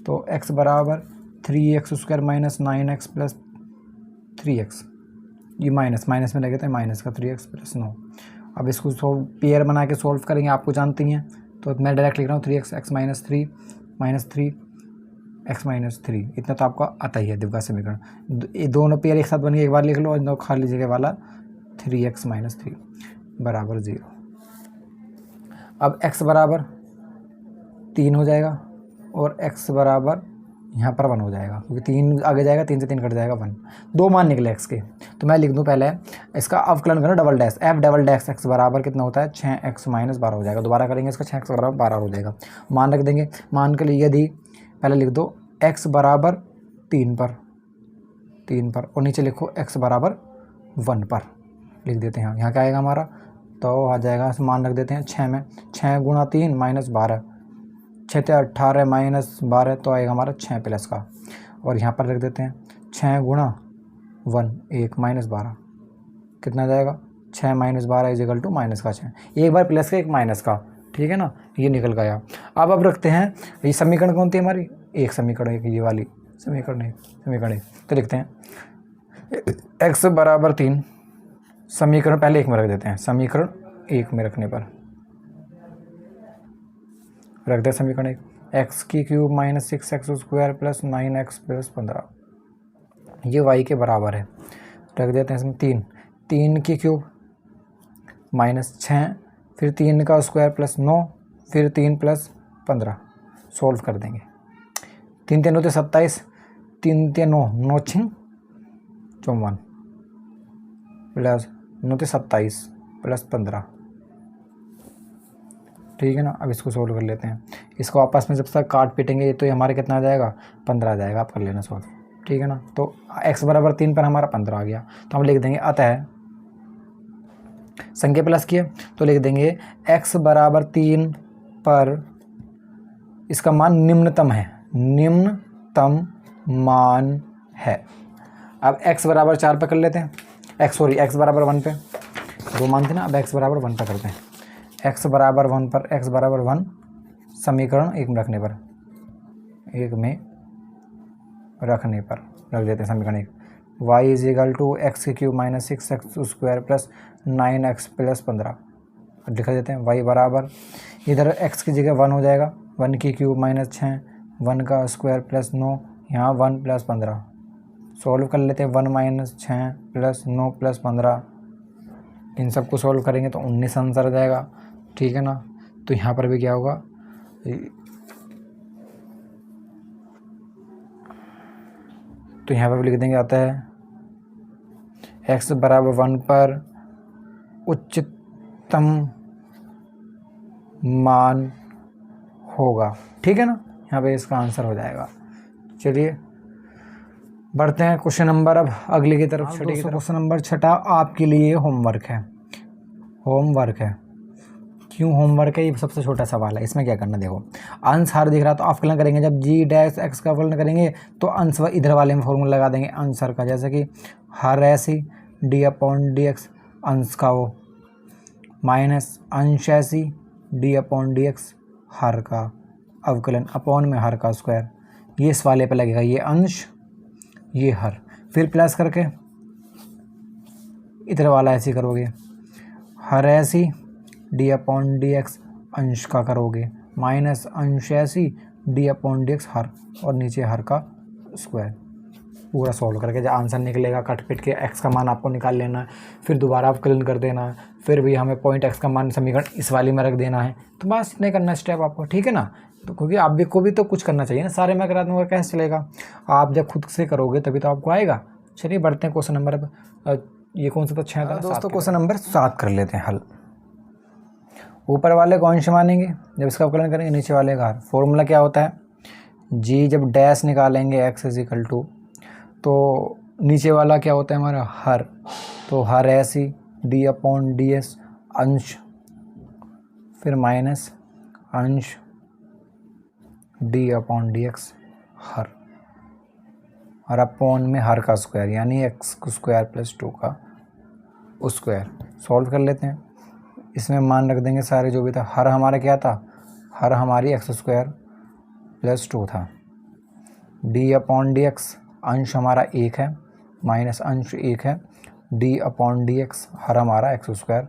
Speaker 1: तो x बराबर 3x² minus 9x plus 3x, ये माइनस में लगे थे माइनस का 3x + 9। अब इसको पेयर बना के सॉल्व करेंगे, आपको जानती हैं, तो मैं डायरेक्ट लिख रहा हूँ 3x x - 3 x - 3 इतना तो आपको आता ही है द्विघात समीकरण। ये दोनों पेयर एक साथ बन गए, एक बार लिख लो, और खाली जगह वाला 3x - 3 बराबर 0। अब x बराबर 3 हो जाएगा और x बराबर यहाँ पर 1 हो जाएगा, क्योंकि 3 आगे जाएगा, 3 से 3 कट जाएगा 1। 2 मान निकले x के, तो मैं लिख दूँ पहले इसका अवकलन करो डबल डैश, f" बराबर कितना होता है 6x - 12 हो जाएगा। दोबारा करेंगे इसका, 6x बराबर 12 हो जाएगा। मान रख देंगे, मान के लिए यदि पहले लिख दो x बराबर 3 पर और नीचे लिखो x बराबर 1 पर लिख देते हैं। यहाँ क्या आएगा हमारा, तो आ जाएगा, मान रख देते हैं 6 में, 6 गुणा 3 माइनस 12, 6 × 18 माइनस 12 तो आएगा हमारा 6 प्लस का, और यहाँ पर रख देते हैं 6 गुणा 1 1 माइनस 12 कितना जाएगा 6 - 12 = माइनस का 6, एक बार प्लस का एक माइनस का। ठीक है ना, ये निकल गया। अब रखते हैं, ये समीकरण कौन थी हमारी, एक समीकरण, एक ये वाली समीकरण तो लिखते हैं x बराबर 3, समीकरण पहले एक में रख देते हैं, समीकरण एक में रखने पर रख दे समीकरण एक, x³ - 6x² plus 9x plus 15 ये y के बराबर है। रख देते हैं इसमें 3³ माइनस 6, फिर 3 का स्क्वायर प्लस 9, फिर 3 + 15 सोल्व कर देंगे। 3 × 3 = 27, 3 × 9 9 × 6 54 प्लस 9 × 27 प्लस 15। ठीक है ना, अब इसको सोल्व कर लेते हैं। इसको आपस में जब तक काट पीटेंगे तो ये हमारे कितना आ जाएगा 15 आ जाएगा। आप कर लेना सॉल्व। ठीक है ना, तो x बराबर 3 पर हमारा 15 आ गया, तो हम लिख देंगे अतः संख्या प्लस किए तो लिख देंगे x बराबर 3 पर इसका मान निम्नतम मान है। अब x बराबर 4 पे कर लेते हैं, x बराबर 1 पे, 2 मान थे ना, अब x बराबर 1 पे करते हैं। x बराबर 1 पर, x बराबर 1 समीकरण एक में रखने पर रख देते हैं समीकरण एक। y = x³ - 6x² plus 9x plus 15 लिख देते हैं। y बराबर इधर x की जगह 1 हो जाएगा, 1³ - 6, 1 का स्क्वायर प्लस 9, यहाँ 1 प्लस 15 सॉल्व कर लेते हैं। 1 - 6 प्लस 9 प्लस 15 इन सबको सॉल्व करेंगे तो 19 आंसर आ जाएगा। ठीक है ना, तो यहाँ पर भी क्या होगा, तो यहाँ पर भी लिख देंगे आता है x बराबर 1 पर उच्चतम मान होगा। ठीक है ना, यहाँ पे इसका आंसर हो जाएगा। चलिए बढ़ते हैं क्वेश्चन नंबर अब अगले की तरफ, छठे की तरफ। क्वेश्चन नंबर 6 आपके लिए होमवर्क है। क्यों होमवर्क है, ये सबसे छोटा सवाल है। इसमें क्या करना, देखो अंश हर दिख रहा तो अवकलन करेंगे। जब g' का अवकलन करेंगे तो अंश इधर वाले में फॉर्मूला लगा देंगे अंश हर का, जैसे कि हर ऐसी d/dx अंश का वो माइनस अंश ऐसी d/dx हर का अवकलन अपॉन में हर का स्क्वायर, ये इस वाले पे लगेगा, ये अंश ये हर, फिर प्लस करके इधर वाला ऐसे करोगे, हर ऐसी डी अपॉन डी एक्स अंश का करोगे माइनस अंश ऐसी डी अपॉन डी एक्स हर, और नीचे हर का स्क्वायर। पूरा सॉल्व करके जो आंसर निकलेगा कट पिट के एक्स का मान आपको निकाल लेना है, फिर दोबारा अवकलन कर देना है, फिर भी हमें पॉइंट एक्स का मान समीकरण इस वाली में रख देना है। तो बस इतने करना स्टेप आपको, ठीक है ना। तो क्योंकि आप भी को भी तो कुछ करना चाहिए ना, सारे मैं करा दूँगा कैसे चलेगा, आप जब खुद से करोगे तभी तो आपको आएगा। चलिए बढ़ते हैं क्वेश्चन नंबर अब, ये कौन सा था 6 था दोस्तों। क्वेश्चन नंबर 7 कर लेते हैं हल। ऊपर वाले को अंश मानेंगे जब इसका अवकलन करेंगे, नीचे वाले का हर। फॉर्मूला क्या होता है, जी जब डैश निकालेंगे एक्स इज इक्वल टू, तो नीचे वाला क्या होता है हमारा हर, तो हर ऐसी डी अपॉन डी एस अंश, फिर माइनस अंश डी अपॉन डी एक्स हर, और अपॉन में हर का स्क्वायर यानी एक्स स्क्वायर प्लस 2 का स्क्वायर। सॉल्व कर लेते हैं, इसमें मान रख देंगे सारे जो भी था। हर हमारा क्या था, हर हमारी एक्स स्क्वायर प्लस 2 था, डी अपॉन डी एक्स अंश हमारा 1 है माइनस अंश 1 है, डी अपॉन डी एक्स हर हमारा एक्स स्क्वायर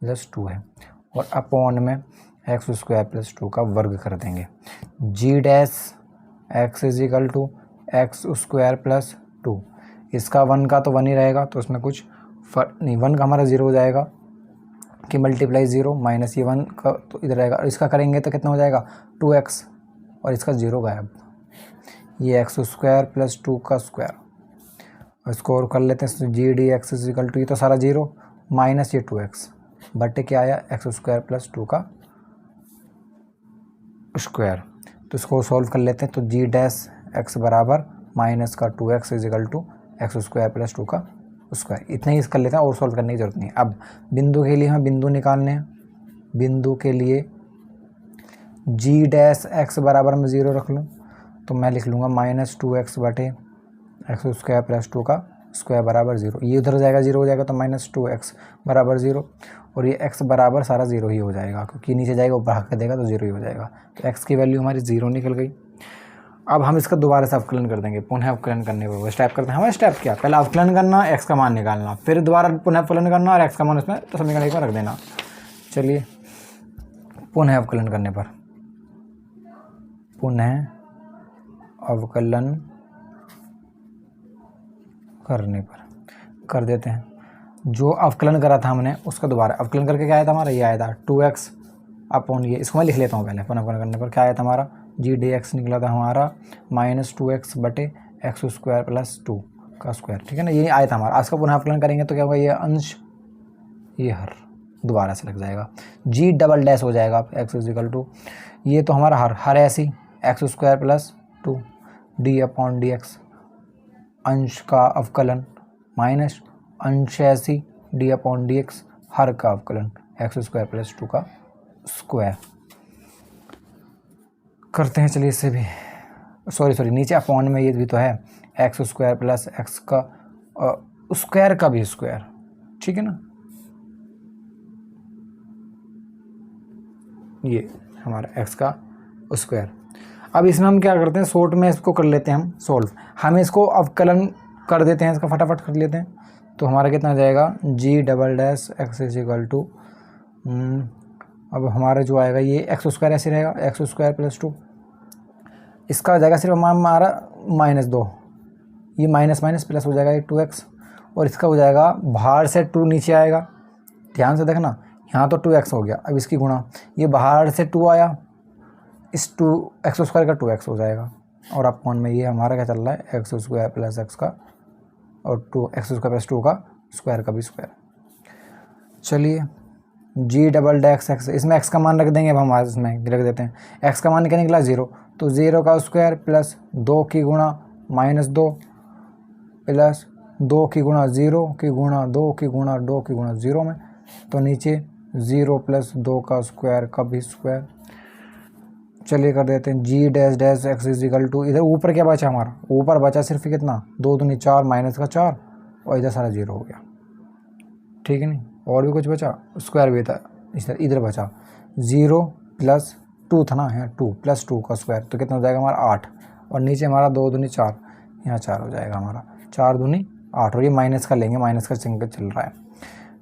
Speaker 1: प्लस 2 है, और अपॉन में एक्स स्क्वायर प्लस 2 का वर्ग कर देंगे। G dash x is equal to x square plus 2, इसका 1 का तो 1 ही रहेगा, तो उसमें कुछ फर्क नहीं, 1 का हमारा 0 हो जाएगा कि मल्टीप्लाई 0 माइनस ये 1 का तो इधर रहेगा, और इसका करेंगे तो कितना हो जाएगा 2x, और इसका 0 गायब, ये एक्स स्क्वायर प्लस 2 का स्क्वायर। इसको और कर लेते हैं, g d x is equal to, ये तो सारा 0 माइनस ये 2x बटे क्या आया एक्स स्क्वायर प्लस 2 का स्क्वायर। तो इसको सॉल्व कर लेते हैं, तो जी डैश एक्स बराबर माइनस का 2x is equal to x square plus 2 का स्क्वायर। इतना ही कर लेते हैं और सॉल्व करने की जरूरत नहीं। अब बिंदु के लिए हमें बिंदु निकालने हैं, बिंदु के लिए जी डैश एक्स बराबर मैं 0 रख लूँ, तो मैं लिख लूँगा माइनस 2x बटे एक्स स्क्वायर प्लस 2 का स्क्वायर बराबर 0। ये उधर जाएगा 0 हो जाएगा, तो माइनस 2x बराबर 0, और ये x बराबर सारा 0 ही हो जाएगा, क्योंकि नीचे जाएगा ऊपर भाग के देगा तो 0 ही हो जाएगा। तो x की वैल्यू हमारी 0 निकल गई। अब हम इसका दोबारा से अवकलन कर देंगे, पुनः अवकलन करने पर स्टेप करते हैं। हमारा स्टेप क्या, पहले अवकलन करना, x का मान निकालना, फिर दोबारा पुनः अवकलन करना और x का मान उसमें तो समीकरण एक में रख देना। चलिए पुनः अवकलन करने पर, पुनः अवकलन करने पर कर देते हैं। जो अवकलन करा था हमने उसका दोबारा अवकलन करके क्या आया था हमारा, ये आया था 2x अपॉन ये, इसको मैं लिख लेता हूँ पहले। पुनः अवकलन करने पर क्या आया था हमारा, जी डी एक्स निकला था हमारा माइनस 2x बटे एक्स स्क्वायर प्लस 2 का स्क्वायर, ठीक है ना, ये आया था हमारा। आज का पुनः अवकलन करेंगे तो क्या होगा, ये अंश ये हर दोबारा से लग जाएगा, जी डबल डैश हो जाएगा एक्स इज इक्वल टू, ये तो हमारा हर ऐसी x square plus 2 D upon D x अंश का अवकलन माइनस अंश ऐसी डी अपॉन डी एक्स हर का अवकलन एक्स स्क्वायर प्लस 2 का स्क्वायर करते हैं। चलिए इससे भी सॉरी नीचे अपॉन में ये भी तो है एक्स स्क्वायर प्लस एक्स का स्क्वायर का भी स्क्वायर, ठीक है ना, ये हमारा एक्स का स्क्वायर। अब इसमें हम क्या करते हैं, शॉर्ट में इसको कर लेते हैं हम सॉल्व, हम इसको अवकलन कर देते हैं, इसका फटाफट कर लेते हैं। तो हमारा कितना आ जाएगा, g double dash x is equal to, अब हमारा जो आएगा ये एक्स स्क्वायर ऐसे रहेगा, एक्स स्क्वायर प्लस 2, इसका हो जाएगा सिर्फ हमारा माइनस 2, ये माइनस माइनस प्लस हो जाएगा ये 2x, और इसका हो जाएगा बाहर से 2 नीचे आएगा, ध्यान से देखना, यहाँ तो 2x हो गया, अब इसकी गुणा, ये बाहर से 2 आया, इस 2 एक्स स्क्वायर का 2x हो जाएगा, और अपॉन में ये हमारा क्या चल रहा है एक्स स्क्वायर प्लस एक्स का और 2 एक्स स्क्वायर प्लस 2 का स्क्वायर का भी स्क्वायर। चलिए जी डबल डैश एक्स, इसमें x का मान रख देंगे, अब हम इसमें रख देते हैं, x का मान क्या निकला 0, तो 0 का स्क्वायर प्लस 2 की गुणा माइनस 2 प्लस 2 की गुणा 0 की गुणा 2 की गुणा 2 की गुणा 0 में, तो नीचे 0 प्लस 2 का स्क्वायर का भी स्क्वायर। चलिए कर देते हैं g dash dash x is equal to, इधर ऊपर क्या बचा हमारा, ऊपर बचा सिर्फ कितना 2 दूनी 4 माइनस का 4, और इधर सारा 0 हो गया, ठीक है नहीं, और भी कुछ बचा, स्क्वायर भी था, इधर बचा 0 प्लस 2 था ना, यहाँ 2 प्लस 2 का स्क्वायर, तो कितना हो जाएगा हमारा 8, और नीचे हमारा 2 दूनी 4, यहाँ 4 हो जाएगा हमारा, 4 दूनी 8, और ये माइनस का लेंगे, माइनस का चिन्ह चल रहा है।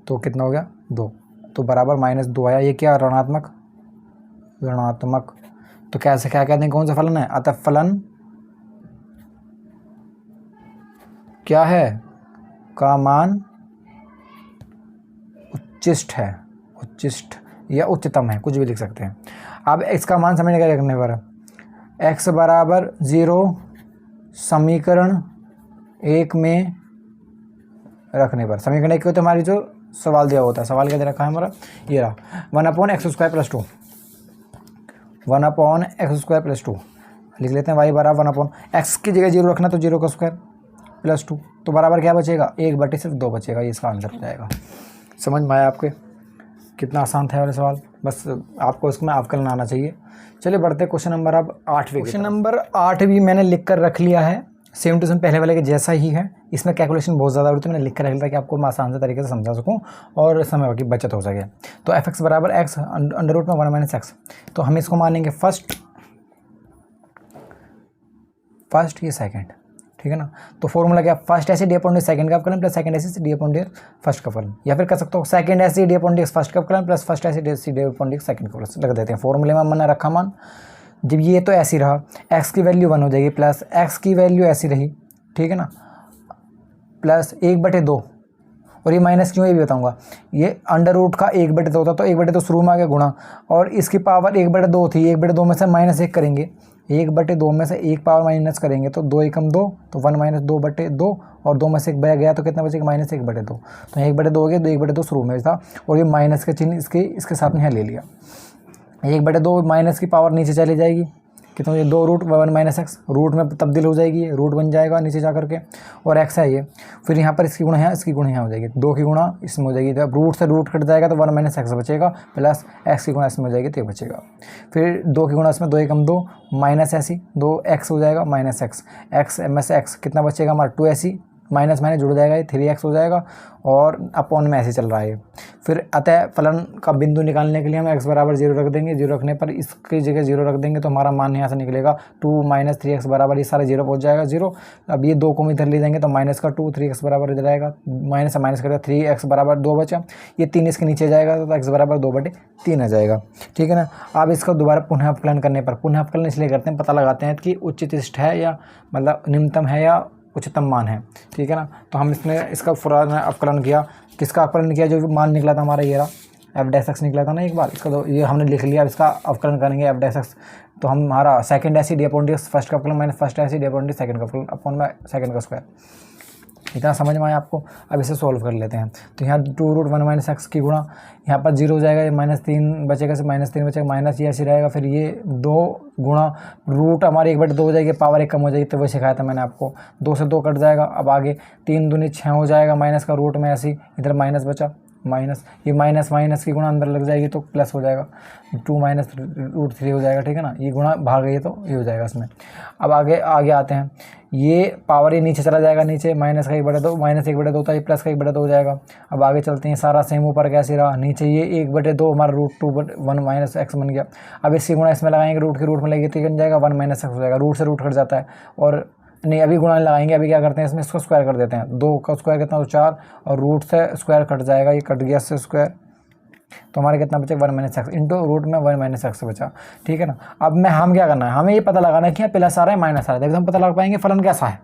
Speaker 1: तो कितना हो गया 2, तो बराबर -2 आया। ये क्या ऋणात्मक, ऋणात्मक। तो कैसे क्या कहते हैं, कौन सा फलन है, अतः फलन क्या है, का मान उच्चिष्ट है, उच्चिष्ट या उच्चतम है, कुछ भी लिख सकते हैं। अब इसका मान समझने का रखने पर x बराबर 0 समीकरण 1 में रखने पर, समीकरण 1 तो हमारी जो सवाल दिया होता है, सवाल क्या दे रखा है हमारा, ये रहा 1/x² + 2, 1/x² + 2 लिख लेते हैं। y बराबर 1/x की जगह 0 रखना तो 0 का स्क्वायर + 2, तो बराबर क्या बचेगा, 1/2 बचेगा। ये इसका आंसर हो जाएगा। समझ में आया आपके, कितना आसान था वाला सवाल, बस आपको इसमें अवकलन आना चाहिए। चलिए बढ़ते क्वेश्चन नंबर अब 8वें। क्वेश्चन नंबर 8 भी मैंने लिख कर रख लिया है, सेम टू सेम पहले वाले के जैसा ही है। इसमें कैलकुलेशन बहुत ज़्यादा होती है, मैंने लिख कर रख लिया कि आपको मैं आसान से तरीके से समझा सकूं और समय की बचत हो सके। तो f(x) बराबर x √1 - x, तो हम इसको मानेंगे फर्स्ट, ये सेकंड, ठीक है ना। तो फॉर्मूला क्या, फर्स्ट ऐसे d/d सेकंड का अवकलन प्लस सेकंड ऐसे d/d फर्स्ट का अवकलन, या फिर कर सकते हो सेकंड ऐसे d/d फर्स्ट का अवकलन प्लस फर्स्ट ऐसे d/d सेकंड का अवकलन रख देते हैं। फॉर्मूले में मैंने रखा मान, जब ये तो ऐसी रहा, x की वैल्यू 1 हो जाएगी प्लस x की वैल्यू ऐसी रही, ठीक है ना, प्लस 1/2, और ये माइनस क्यों ये भी बताऊंगा। ये अंडर रूट का 1/2 था, तो 1/2 शुरू में आ गया गुणा, और इसकी पावर 1/2 थी, 1/2 में से -1 करेंगे, 1/2 में से 1 पावर माइनस करेंगे तो 2 एकम 2, तो 1 - 2/2, और 2 में से 1 बया गया तो कितना बचेगा, -1/2। तो 1/2 हो गया, 1/2 शुरू में था, और ये माइनस का चिन्ह इसके साथ में यहाँ ले लिया। 1/2 माइनस की पावर नीचे चली जाएगी, कितना, ये 2√1 - x रूट में तब्दील हो जाएगी, रूट बन जाएगा नीचे जा करके, और x है ये, फिर यहाँ पर इसकी गुणा है, इसकी गुणा यहाँ हो जाएगी, 2 की गुणा इसमें हो जाएगी, जब रूट से रूट कट जाएगा तो 1 - x बचेगा, प्लस x की गुणा इसमें हो जाएगी तो ये बचेगा। फिर 2 की गुणा इसमें, 2 एकम 2 माइनस ऐसी 2x हो जाएगा, -x में से x कितना बचेगा हमारा 2 ऐसी, माइनस माइनस जुड़ जाएगा, ये 3x हो जाएगा, और अपॉन में ऐसे चल रहा है। फिर अतः फलन का बिंदु निकालने के लिए हम x बराबर 0 रख देंगे, 0 रखने पर इसकी जगह 0 रख देंगे तो हमारा मान यहाँ से निकलेगा 2 - 3x बराबर, ये सारे 0 पहुँच जाएगा 0। अब ये 2 को इधर ले जाएंगे तो -2, 3x बराबर इधर आएगा, माइनस से माइनस करेगा, 3x बराबर 2 बचा, ये 3 इसके नीचे जाएगा तो x बराबर 2/3 आ जाएगा, ठीक है ना। अब इसका दोबारा पुनः अवकलन करने पर, पुनः अवकलन इसलिए करते हैं, पता लगाते हैं कि उच्चतम है या मतलब निम्नतम है या उच्चतम मान है, ठीक है ना। तो हम इसमें इसका पूरा अवकलन किया, किसका अवकलन किया, जो मान निकला था हमारा ये रहा f' निकला था ना एक बार, इसका तो ये हमने लिख लिया। इसका अवकलन करेंगे f', तो हमारा सेकंड ऐसी d/d फर्स्ट का अवकलन माइनस फर्स्ट ऐसी d/d सेकंड का अवकलन अपॉन में सेकंड का स्क्वायर। इतना समझ में आया आपको। अब इसे सोल्व कर लेते हैं। तो यहाँ 2√1 - x की गुणा, यहाँ पर 0 हो जाएगा, ये -3 बचेगा, से -3 बचेगा, माइनस ये ऐसे रहेगा, फिर ये 2 गुणा रूट हमारे 1/2 हो जाएगी, पावर 1 कम हो जाएगी, तो वो सिखाया था मैंने आपको। 2 से 2 कट जाएगा, अब आगे 3 दूनी 6 हो जाएगा, माइनस का रूट में ऐसे इधर माइनस बचा, माइनस ये माइनस की गुणा अंदर लग जाएगी तो प्लस हो जाएगा, 2 - √3 हो जाएगा, ठीक है ना। ये गुणा भाग गई तो ये हो जाएगा इसमें। अब आगे आते हैं, ये पावर ये नीचे चला जाएगा, नीचे माइनस का 1/2, -1/2 था, ये प्लस का 1/2 हो जाएगा। अब आगे चलते हैं, सारा सेम ऊपर कैसे रहा, नीचे ये 1/2 हमारा √2 - x बन गया। अब इसकी गुणा इसमें लगाएंगे, रूट के रूट में लगेगी तो बन जाएगा 1 - x हो जाएगा, रूट से रूट कट जाता है, और नहीं अभी गुणा लगाएंगे, अभी क्या करते हैं इसमें इसको स्क्वायर कर देते हैं। 2 का स्क्वायर कितना, तो 4, और रूट से स्क्वायर कट जाएगा, ये कट गया से स्क्वायर, तो हमारे कितना बचे 1 - x इंटू रूट में 1 - x बचा, ठीक है ना। अब हम क्या करना है, हमें ये पता लगाना है कि यहाँ प्लस आ रहा है माइनस आ रहा है, देखो हम पता लगा पाएंगे फलन कैसा है।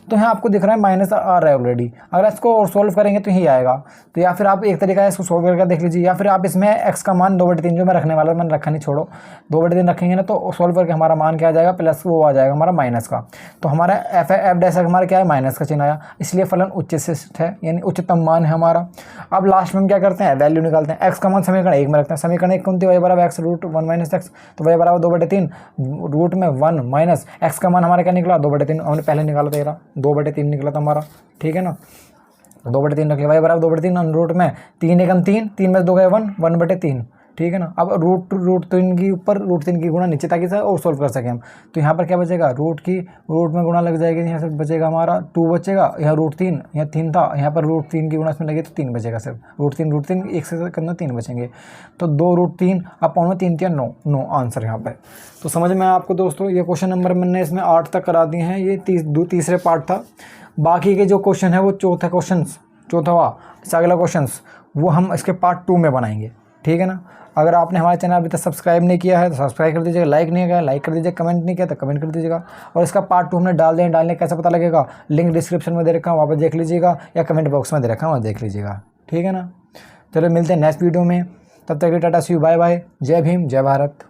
Speaker 1: तो यहाँ आपको दिख रहा है माइनस आ रहा है ऑलरेडी, अगर इसको और सोल्व करेंगे तो यही आएगा। तो या फिर आप एक तरीका है इसको सोल्व करके देख लीजिए, या फिर आप इसमें x का मान 2/3 जो मैं रखने वाला, मैंने रखा नहीं, छोड़ो, 2/3 रखेंगे ना तो सोल्व करके हमारा मान क्या आ जाएगा, प्लस वो आ जाएगा हमारा माइनस का। तो हमारा f' हमारा क्या है, माइनस का चिन्ह आया, इसलिए फलन उच्चतम है, यानी उच्चतम मान है हमारा। अब लास्ट में हम क्या करते हैं, वैल्यू निकालते हैं। x का मान समीकरण 1 में रखते हैं, समीकरण 1 कौन थी, y बराबर x √1 - x, तो y बराबर 2/3 रूट में 1 माइनस x का मान हमारा क्या निकला 2/3, हमने पहले निकाला था, ये 2/3 निकला था हमारा, ठीक है ना। 2/3 रख लिया, y बराबर 2/3 रूट में 3 एकम 3, 3 में 2 गए 1/3, ठीक है ना। अब रूट 3 की ऊपर रूट 3 की गुणा नीचे, ताकि सर और सोल्व कर सकें हम। तो यहाँ पर क्या बचेगा, रूट में गुणा लग जाएगी, यहाँ से बचेगा हमारा 2 बचेगा, यहाँ √3, यहाँ 3 था, यहाँ पर √3 की गुणा इसमें लगी तो 3 बचेगा सिर्फ, √3 एक से करना 3 बचेंगे, तो 2√3 अपॉन में 3 3 9 आंसर यहाँ पर। तो समझ में आपको दोस्तों, ये क्वेश्चन नंबर मैंने इसमें 8 तक करा दिए हैं, ये तीसरे पार्ट था। बाकी के जो क्वेश्चन है वो चौथा हुआ, अगला क्वेश्चन वो हम इसके पार्ट 2 में बनाएंगे, ठीक है ना। अगर आपने हमारे चैनल अभी तक सब्सक्राइब नहीं किया है तो सब्सक्राइब कर दीजिएगा, लाइक नहीं किया लाइक कर दीजिए, कमेंट नहीं किया तो कमेंट कर दीजिएगा। और इसका पार्ट 2 हमने डालने कैसे पता लगेगा, लिंक डिस्क्रिप्शन में दे रखा हूँ, वहाँ पर देख लीजिएगा, या कमेंट बॉक्स में दे रखा हूँ, वहाँ देख लीजिएगा, ठीक है ना। चलो मिलते हैं नेक्स्ट वीडियो में, तब तक के लिए टाटा सी यू, बाय बाय, जय भीम, जय भारत।